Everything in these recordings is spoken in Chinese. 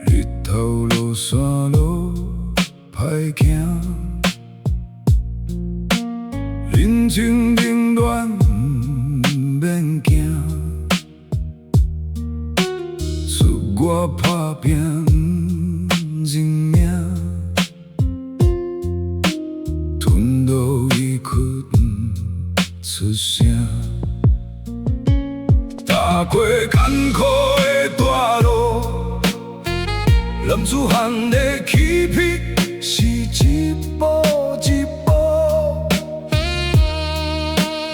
日头落山路歹行，人情冷暖免惊，出外打拼认命，吞落伊困出声，踏过艰苦的大路。男子汉的起劈是一步一步，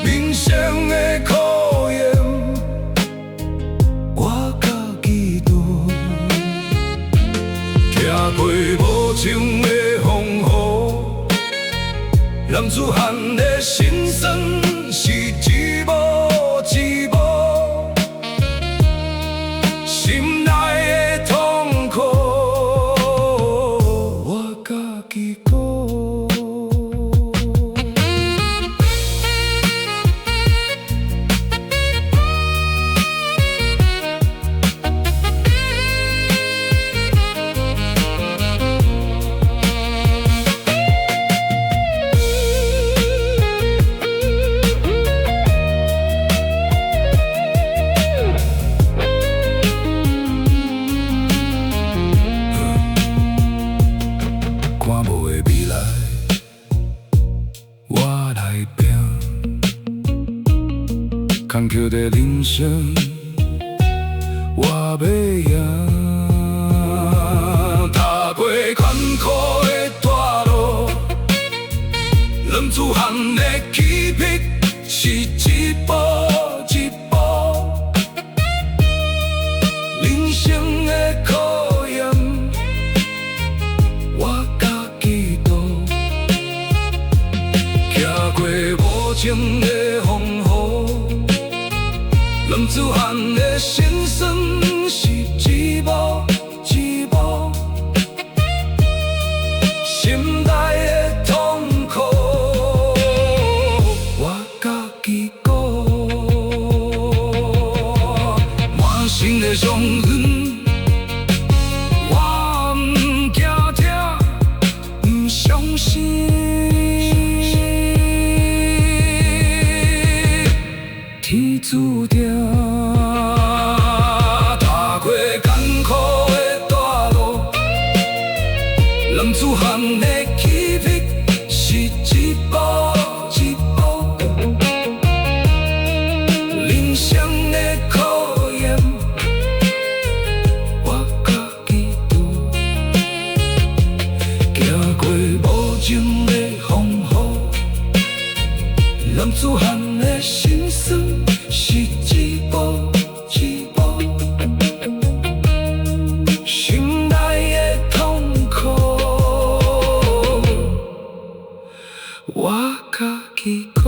人生的考验我家己度，行过无情的风雨，男子汉的心酸是一步一步。心内的痛苦我家己过。看无的未来，我来拼，坎坷的人生，我要赢。踏过艰苦的大路，男子汉的起劈是一步一步，人生的考验。我家己度，行过无情的风雨，男子汉的心酸是一步一步，心内的痛苦我家己过，满身的伤痕。相信天注定，踏过艰苦的大路，男子汉的起劈是一步一步，人生的考验我家己度，行过无情的风雨，男子汉的心酸是一步一步，心内的痛苦我家己过。